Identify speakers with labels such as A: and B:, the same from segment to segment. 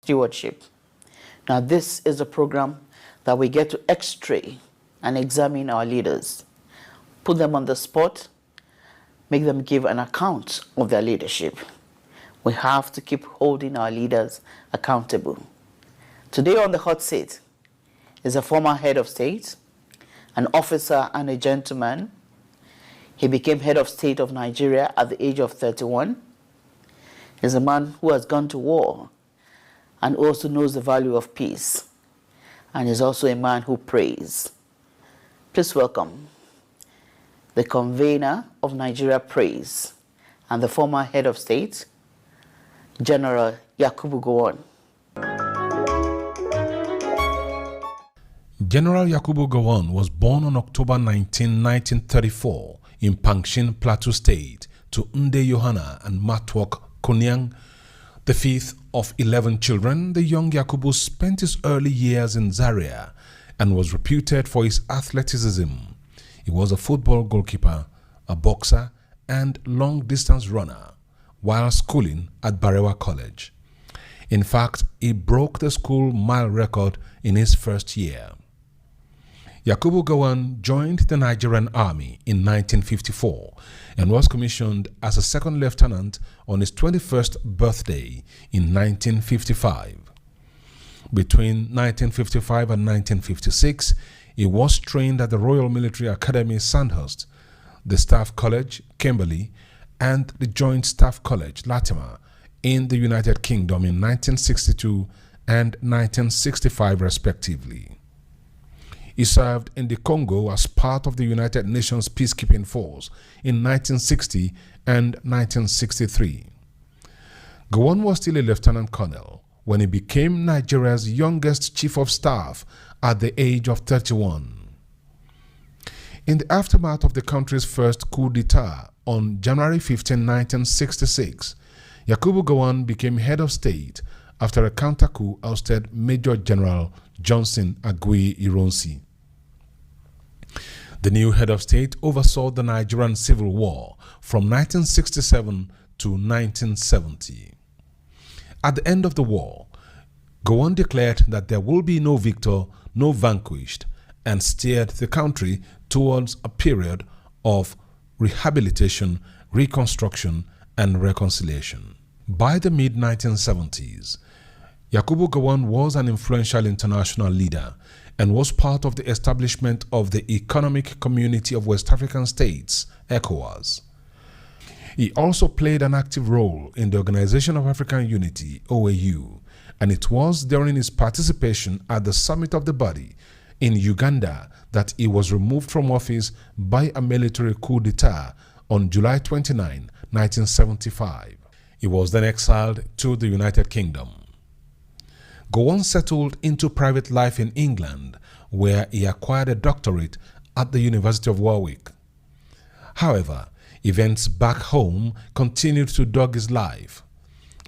A: stewardship. Now, this is a program that we get to x-ray and examine our leaders, put them on the spot, make them give an account of their leadership. We have to keep holding our leaders accountable. Today on the hot seat is a former head of state, an officer and a gentleman. He became head of state of Nigeria at the age of 31. He's a man who has gone to war and also knows the value of peace. And is also a man who prays. Please welcome the convener of Nigeria Praise and the former head of state, General Yakubu Gowon.
B: General Yakubu Gowon was born on October 19, 1934 in Pangshin, Plateau State to Nde Yohana and Matwok Konyang. The fifth of 11 children, the young Yakubu spent his early years in Zaria and was reputed for his athleticism. He was a football goalkeeper, a boxer, and long-distance runner while schooling at Barewa College. In fact, he broke the school mile record in his first year. Yakubu Gowon joined the Nigerian Army in 1954 and was commissioned as a second lieutenant on his 21st birthday in 1955. Between 1955 and 1956, he was trained at the Royal Military Academy Sandhurst, the Staff College, Kimberley, and the Joint Staff College, Latimer, in the United Kingdom in 1962 and 1965 respectively. He served in the Congo as part of the United Nations Peacekeeping Force in 1960 and 1963. Gowon was still a lieutenant colonel when he became Nigeria's youngest chief of staff at the age of 31. In the aftermath of the country's first coup d'etat on January 15, 1966, Yakubu Gowon became head of state after a counter-coup ousted Major General Johnson Agui Ironsi. The new head of state oversaw the Nigerian Civil War from 1967 to 1970. At the end of the war, Gowon declared that there will be no victor, no vanquished, and steered the country towards a period of rehabilitation, reconstruction, and reconciliation. By the mid-1970s, Yakubu Gowon was an influential international leader and was part of the establishment of the Economic Community of West African States, ECOWAS. He also played an active role in the Organization of African Unity, OAU, and it was during his participation at the summit of the body in Uganda that he was removed from office by a military coup d'etat on July 29, 1975. He was then exiled to the United Kingdom. Gowon settled into private life in England, where he acquired a doctorate at the University of Warwick. However, events back home continued to dog his life.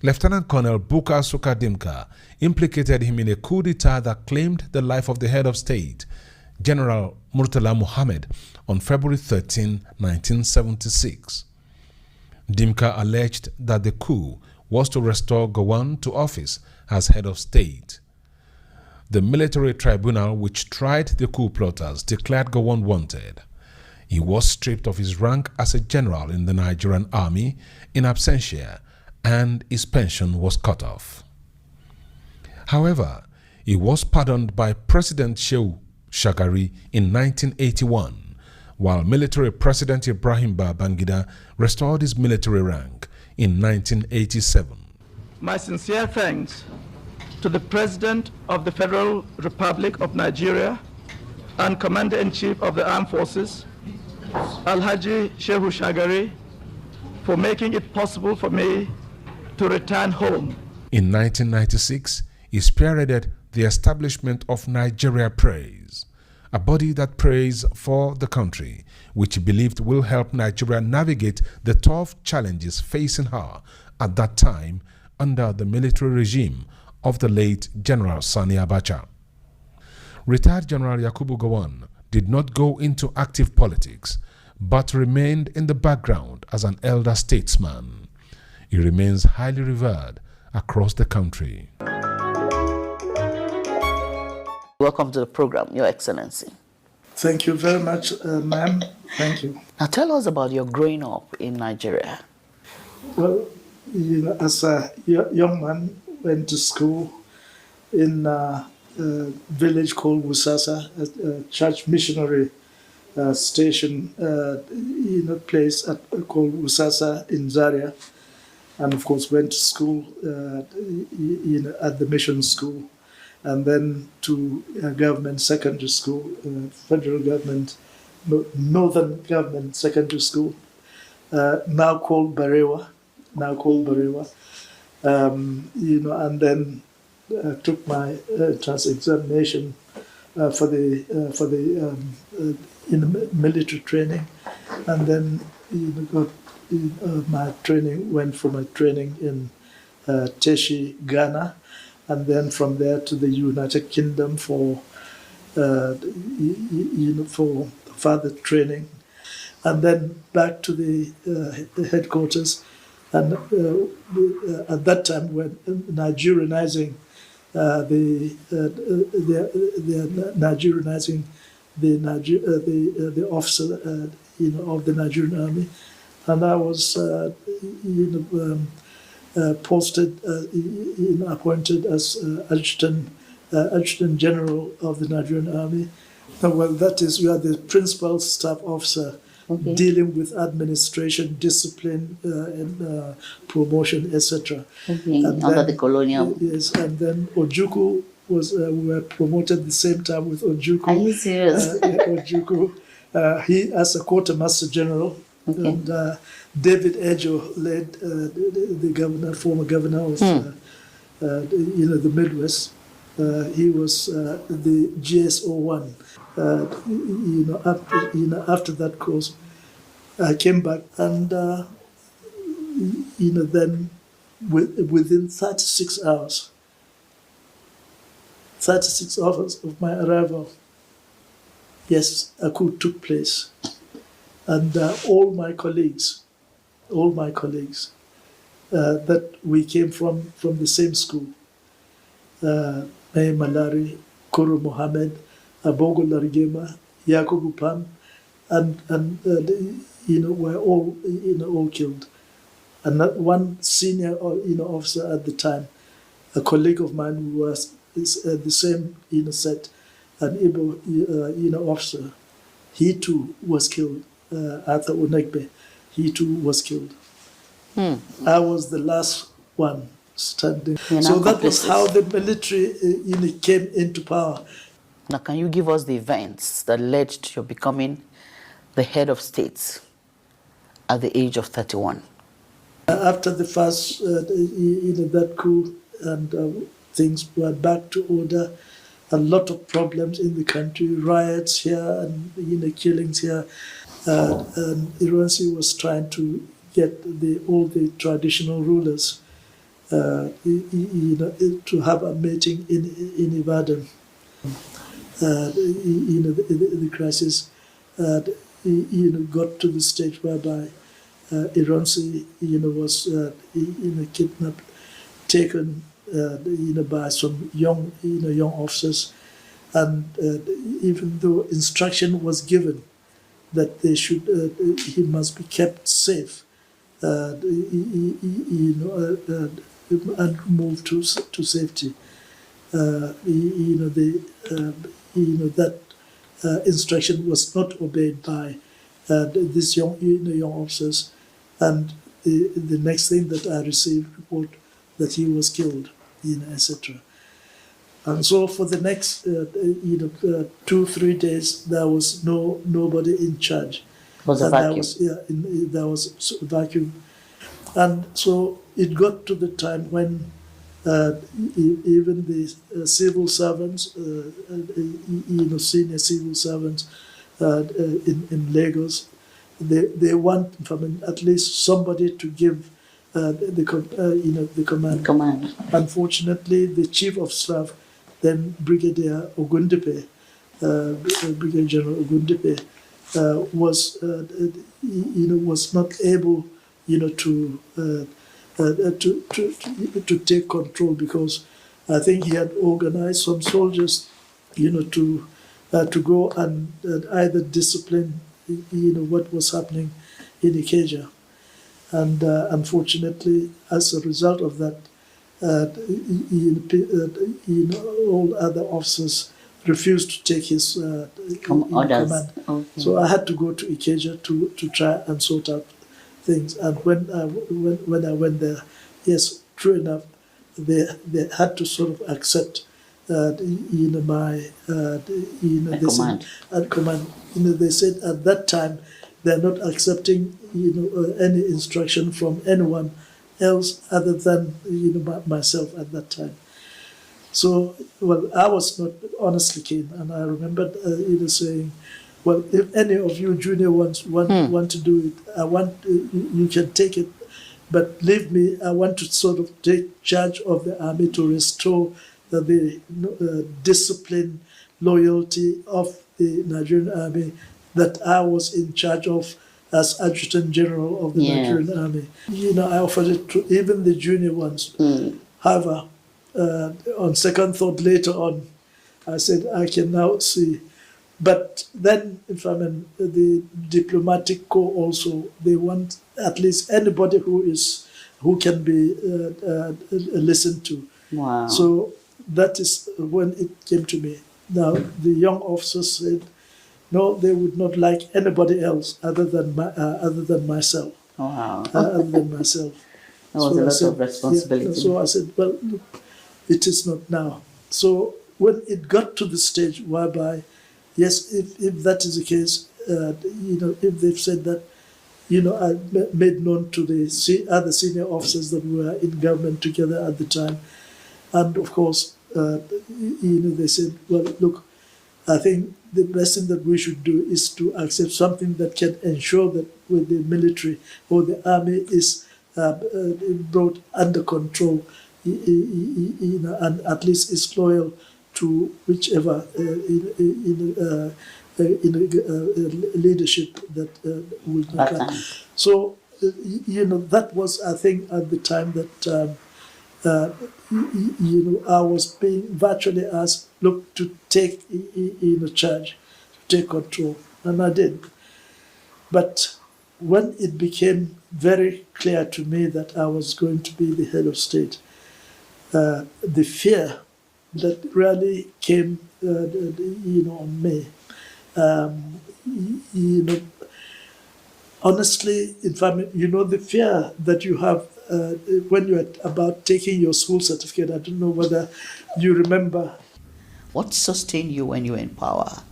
B: Lieutenant Colonel Bukar Suka Dimka implicated him in a coup d'etat that claimed the life of the head of state, General Murtala Muhammad, on February 13, 1976. Dimka alleged that the coup was to restore Gowon to office as head of state. The military tribunal which tried the coup plotters declared Gowon wanted. He was stripped of his rank as a general in the Nigerian army in absentia, and his pension was cut off. However, he was pardoned by President Shehu Shagari in 1981, while military President Ibrahim Babangida restored his military rank in 1987.
C: My sincere thanks to the President of the Federal Republic of Nigeria and Commander-in-Chief of the Armed Forces, Alhaji Shehu Shagari, for making it possible for me to return home.
B: In 1996, he spearheaded the establishment of Nigeria Praise, a body that prays for the country, which he believed will help Nigeria navigate the tough challenges facing her at that time under the military regime of the late General Sani Abacha. Retired General Yakubu Gowon did not go into active politics, but remained in the background as an elder statesman. He remains highly revered across the country.
A: Welcome to the program, Your Excellency.
D: Thank you very much, ma'am. Thank you.
A: Now tell us about your growing up in Nigeria.
D: Well, as a young man, went to school in a village called Wusasa, a church missionary station, place called Wusasa in Zaria, and of course went to school at the mission school, and then to government secondary school, federal government, northern government secondary school, now called Barewa, and then took my trans examination for the military training, and then got my training. Went for my training in Teshi, Ghana, and then from there to the United Kingdom for for further training, and then back to the headquarters. And at that time, when Nigerianizing Nigerianizing the officer of the Nigerian army, and I was posted appointed as adjutant general of the Nigerian army. Well, that is, you are the principal staff officer. Okay. Dealing with administration, discipline, and promotion, etc.
A: Okay. Under the colonial.
D: Yes, and then Ojuku was we were promoted the same time with Ojuku.
A: Are you serious?
D: Ojuku, he as a quartermaster general, okay. And David Ejo led the governor, former governor of the Midwest. He was the GSO1. After that course, I came back, and then within 36 hours of my arrival, yes, a coup took place, and all my colleagues, that we came from the same school, May Malari, Kuru Mohammed, Abogo Larigema, Yakubu Pam, and were all killed. And that one senior officer at the time, a colleague of mine who was the same set, an Igbo officer, he too was killed. Arthur Onegbe, he too was killed. I was the last one standing. So that was how the military came into power.
A: Now, can you give us the events that led to your becoming the head of state at the age of 31?
D: After the first, that coup, and things were back to order. A lot of problems in the country, riots here, and killings here. And Iransi was trying to get all the traditional rulers, to have a meeting in Ibadan. The crisis got to the stage whereby Iransi was kidnapped, taken by some young officers, and even though instruction was given that they should he must be kept safe, and moved to safety. That instruction was not obeyed by these young officers, and the next thing that I received report that he was killed, etc. And so for the next 2-3 days, there was nobody in charge.
A: It was a vacuum.
D: There was a vacuum, and so it got to the time when even the civil servants, senior civil servants in Lagos, they want from at least somebody to give the command. Unfortunately, the chief of staff, then Brigadier Ogundipe, Brigadier General Ogundipe, was not able, to take control, because I think he had organized some soldiers to go and either discipline, what was happening in Ikeja. And unfortunately, as a result of that, all other officers refused to take his command.
A: Okay.
D: So I had to go to Ikeja to try and sort out things. And when I went there, yes, true enough, they had to sort of accept my command. They said at that time they're not accepting any instruction from anyone else other than myself at that time. So, well, I was not honestly keen, and I remembered saying, well, if any of you junior ones want to do it, I want you can take it, but leave me. I want to sort of take charge of the army to restore the discipline, loyalty of the Nigerian army that I was in charge of as Adjutant General of the Nigerian army. I offered it to even the junior ones. However, on second thought later on, I said, I can now see. But then, the diplomatic corps also, they want at least anybody who can be listened to.
A: Wow.
D: So that is when it came to me. Now, the young officers said, no, they would not like anybody else other than myself.
A: Wow.
D: Other than myself.
A: That was a lot of responsibility.
D: Yeah, so I said, well, look, it is not now. So when it got to the stage whereby, yes, if that is the case, if they've said that, I made known to the other senior officers that we were in government together at the time. And of course, they said, well, look, I think the best thing that we should do is to accept something that can ensure that with the military or the army is brought under control, and at least is loyal to whichever leadership that will come. So, that was, I think, at the time that I was being virtually asked, look, to take charge, to take control, and I did. But when it became very clear to me that I was going to be the head of state, the fear that really came, on me, honestly, in fact, the fear that you have when you're about taking your school certificate. I don't know whether you remember.
A: What sustained you when you were in power,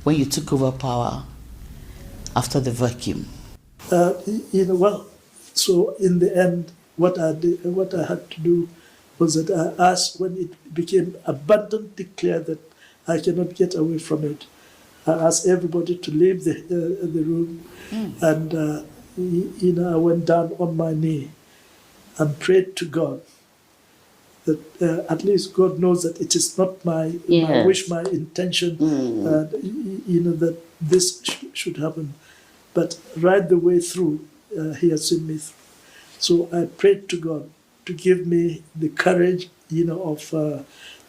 A: when you took over power after the vacuum?
D: Well, so in the end, what I had to do was that I asked, when it became abundantly clear that I cannot get away from it, I asked everybody to leave the room, and I went down on my knee and prayed to God that at least God knows that it is not my wish, my intention, that this should happen. But right the way through, He has seen me through. So I prayed to God to give me the courage, of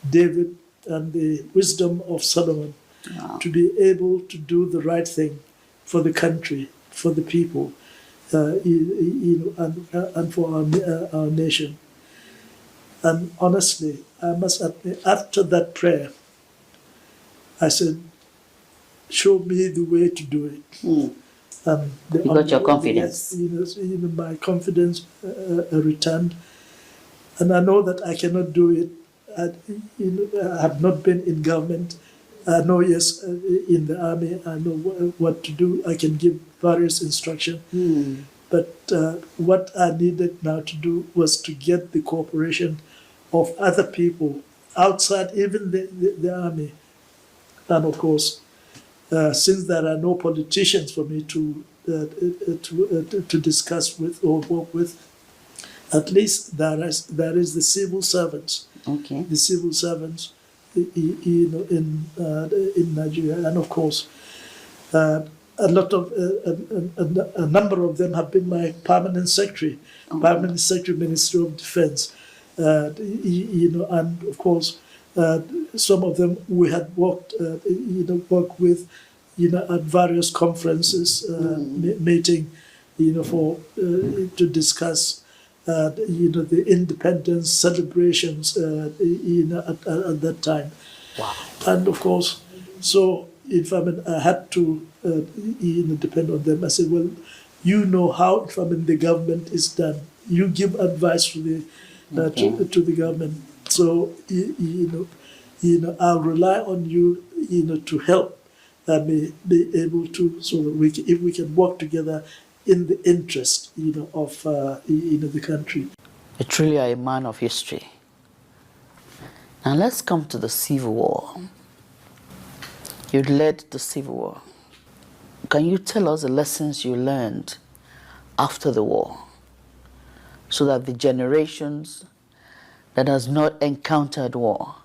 D: David and the wisdom of Solomon, to be able to do the right thing for the country, for the people, and for our nation. And honestly, I must admit, after that prayer, I said, show me the way to do it.
A: You got your confidence.
D: My confidence returned. And I know that I cannot do it. I have not been in government. I know, yes, in the army, I know what to do. I can give various instructions. But what I needed now to do was to get the cooperation of other people outside even the army. And of course, since there are no politicians for me to discuss with or work with, at least there is the civil servants.
A: Okay.
D: The civil servants, in Nigeria, and of course, a number of them have been my permanent secretary, Ministry of Defense, and of course, Some of them we had worked with, at various conferences, meeting, for to discuss, the independence celebrations, at that time.
A: Wow.
D: And of course, so if I had to, depend on them. I said, well, how the government is done. You give advice to to the government. So I'll rely on you, to help me be able to, so that if we can work together in the interest, of the country.
A: You truly are a man of history. Now let's come to the Civil War. You led the Civil War. Can you tell us the lessons you learned after the war, so that the generations that has not encountered war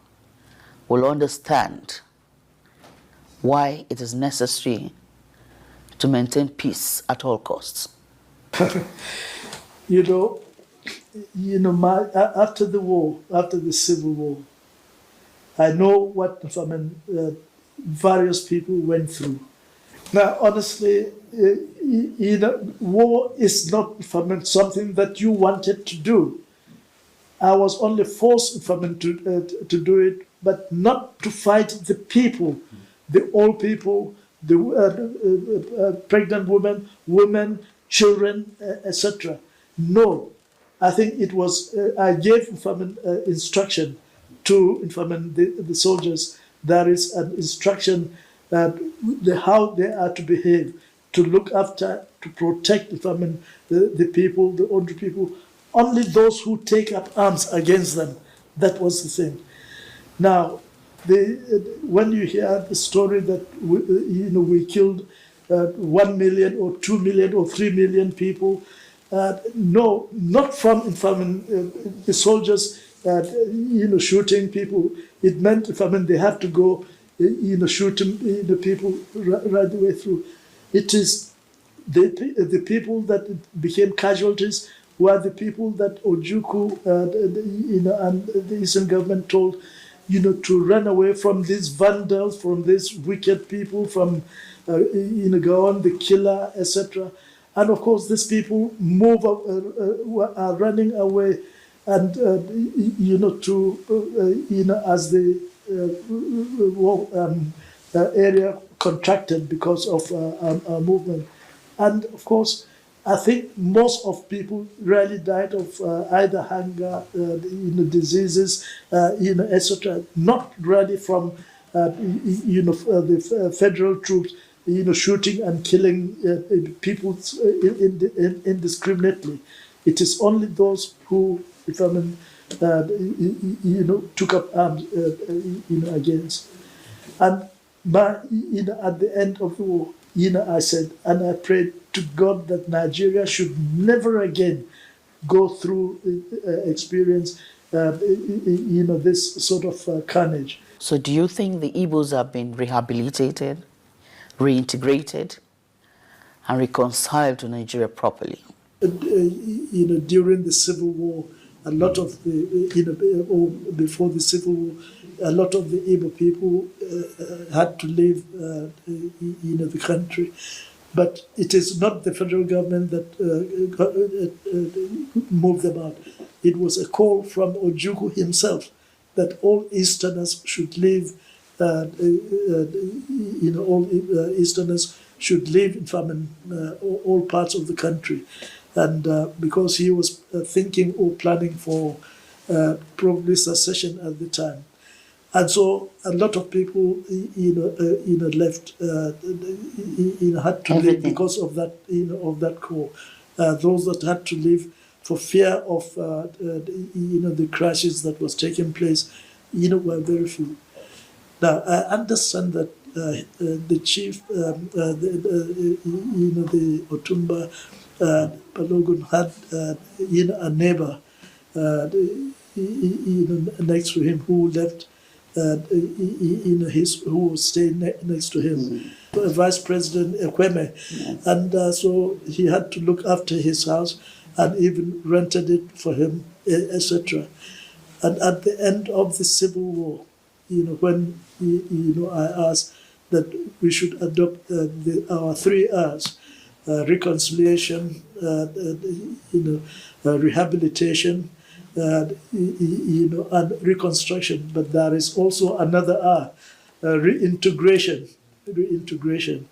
A: will understand why it is necessary to maintain peace at all costs?
D: After the war, after the Civil War, I know what various people went through. Now, honestly, war is not something that you wanted to do. I was only forced to do it, but not to fight the people, the old people, the pregnant women, children, etc. No, I think it was, I gave instruction to the soldiers. There is an instruction how they are to behave, to look after, to protect the people, the older people. Only those who take up arms against them. That was the thing. Now, when you hear the story that we killed 1 million or 2 million or 3 million people, no, not from the soldiers shooting people. It meant they have to go shooting the people right the way through. It is the people that became casualties were the people that Ojukwu and the Eastern government told to run away from these vandals, from these wicked people, from Gowon, the killer, etc. And of course, these people are running away, and as the area contracted because of our movement. And of course, I think most of people really died of either hunger, diseases, etc. Not really from the federal troops, shooting and killing people indiscriminately. It is only those who, took up arms, against. And at the end of the war, I said, and I prayed to God that Nigeria should never again go through experience, this sort of carnage.
A: So do you think the Igbos have been rehabilitated, reintegrated, and reconciled to Nigeria properly?
D: During the Civil War, a lot of the, or before the Civil War, a lot of the Igbo people had to leave, the country. But it is not the federal government that moved them out. It was a call from Ojukwu himself that all Easterners should leave, all Easterners should live in all parts of the country. And because he was thinking or planning for probably secession at the time. And so a lot of people, left, had to leave because of that, of that call. Those that had to leave for fear of, the crashes that was taking place, were very few. Now, I understand that the chief, the Otumba Balogun had, a neighbor, next to him who left. Who was staying next to him, Vice President Ekweme, and so he had to look after his house and even rented it for him, etc. And at the end of the Civil War, when I asked that we should adopt our 3 R's: reconciliation, rehabilitation, and reconstruction. But there is also another R, reintegration. Reintegration,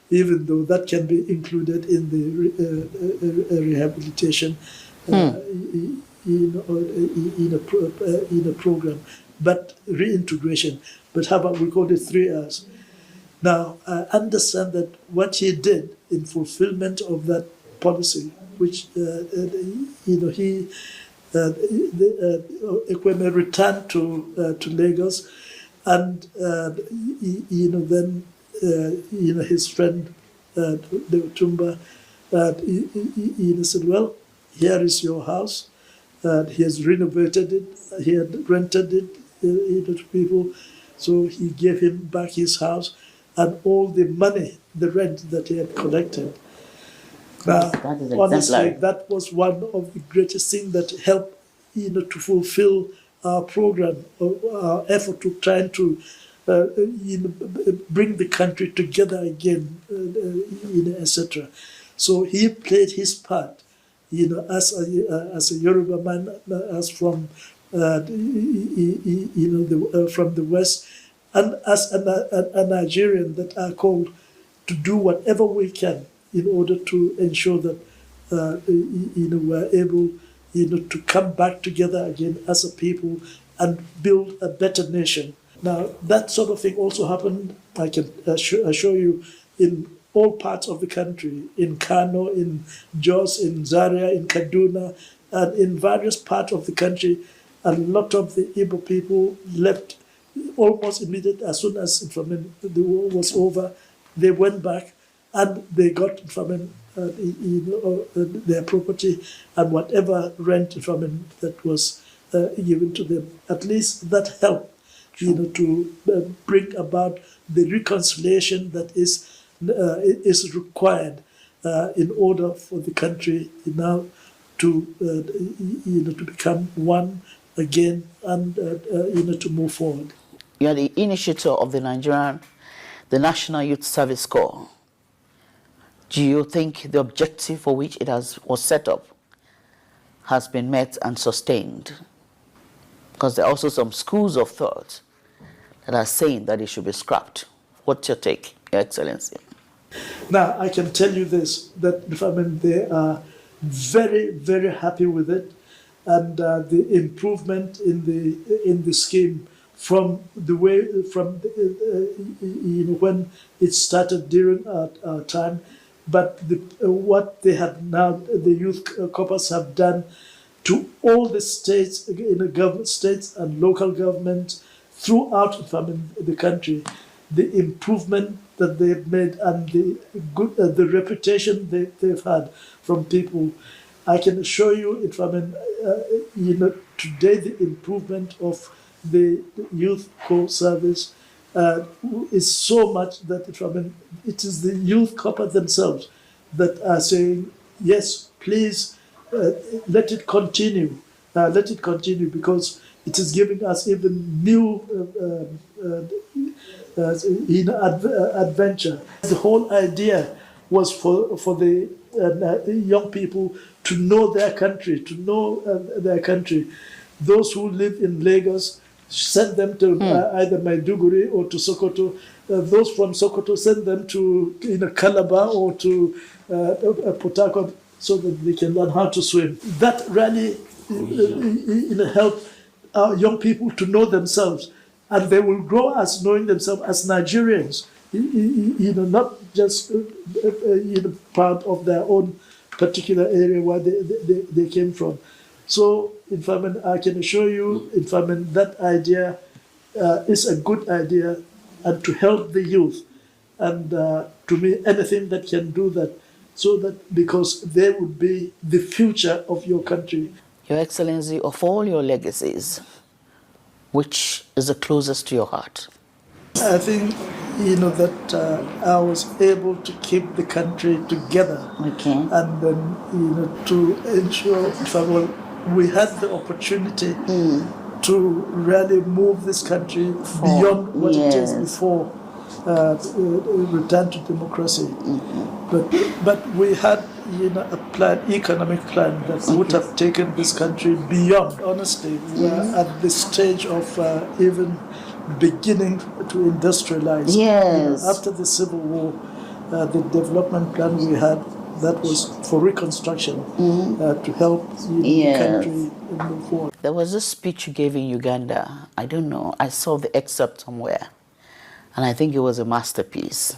D: even though that can be included in the rehabilitation in a program, but reintegration. But how about we call it 3 R's? Now, I understand that what he did in fulfillment of that policy, which Ekweme returned to Lagos, and then his friend Tumba said, "Well, here is your house." He has renovated it. He had rented it to people, so he gave him back his house and all the money, the rent that he had collected. Now,
A: that is
D: honestly,
A: exemplary.
D: that was one of the greatest things that helped, to fulfill our program, our effort to trying to, bring the country together again, etc. So he played his part, as a Yoruba man, as from, from the West, and as a Nigerian, that are called to do whatever we can in order to ensure that we're able to come back together again as a people and build a better nation. Now, that sort of thing also happened, I can assure you, in all parts of the country, in Kano, in Jos, in Zaria, in Kaduna, and in various parts of the country. A lot of the Igbo people left almost immediately as soon as the war was over. They went back and they got their property and whatever rent that was given to them. At least that helped, to bring about the reconciliation that is required in order for the country now to become one again and to move forward.
A: You are the initiator of the National Youth Service Corps. Do you think the objective for which it was set up has been met and sustained? Because there are also some schools of thought that are saying that it should be scrapped. What's your take, Your Excellency?
D: Now, I can tell you this, that they are very, very happy with it, and the improvement in the scheme from when it started during our time, but what they have now, the youth corps have done to all the states, states and local government throughout the country, the improvement that they've made and the reputation they've had from people. I can assure you, today the improvement of the youth corps service is so much that it is the youth corps themselves that are saying, yes, please let it continue. Let it continue, because it is giving us even new adventure. The whole idea was for the young people to know their country, Those who live in Lagos, send them to either Maiduguri or to Sokoto. Those from Sokoto, send them to Calabar or to Port Harcourt, so that they can learn how to swim. That really helped our young people to know themselves, and they will grow as knowing themselves as Nigerians, not just part of their own particular area where they came from. So, I can assure you, that idea is a good idea, and to help the youth, and to me, anything that can do that, so that, because they would be the future of your country.
A: Your Excellency, of all your legacies, which is the closest to your heart?
D: I think, that I was able to keep the country together.
A: Okay.
D: And then, to ensure, we had the opportunity to really move this country beyond what it is before return to democracy. But we had a plan, economic plan that would have taken this country beyond. Honestly, we are at the stage of even beginning to industrialize.
A: Yes.
D: After the Civil War, the development plan we had, that was for reconstruction to help the country move forward.
A: There was a speech you gave in Uganda. I don't know. I saw the excerpt somewhere, and I think it was a masterpiece.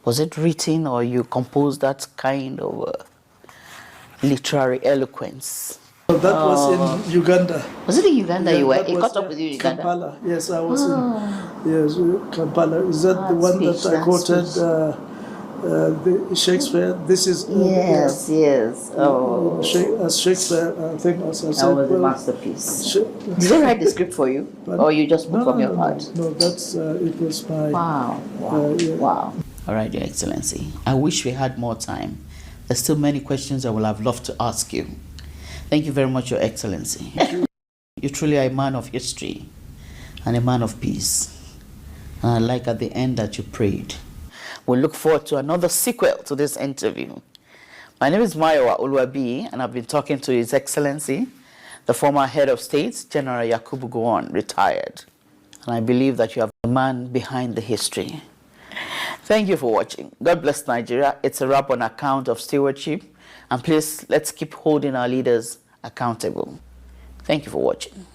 A: Was it written or you composed that kind of literary eloquence?
D: So that was in Uganda.
A: Was it in Uganda
D: Yeah,
A: you were?
D: that
A: It
D: was,
A: caught up with you in Uganda?
D: Kampala. Yes, I was in Kampala. Is that the one
A: speech,
D: that I quoted? The Shakespeare. This is
A: Yes. Oh,
D: as Shakespeare. I think as I said.
A: that was a masterpiece. Did they write the script for you, or you just put from your heart?
D: No, that's it was my.
A: Wow. Wow. All right, Your Excellency. I wish we had more time. There's still many questions I would have loved to ask you. Thank you very much, Your Excellency. You truly are a man of history and a man of peace. And I like at the end that you prayed. We look forward to another sequel to this interview. My name is Mayowa Oluwabi, and I've been talking to His Excellency, the former head of state, General Yakubu Gowon, retired. And I believe that you are the man behind the history. Thank you for watching. God bless Nigeria. It's a wrap on account of stewardship. And please, let's keep holding our leaders accountable. Thank you for watching.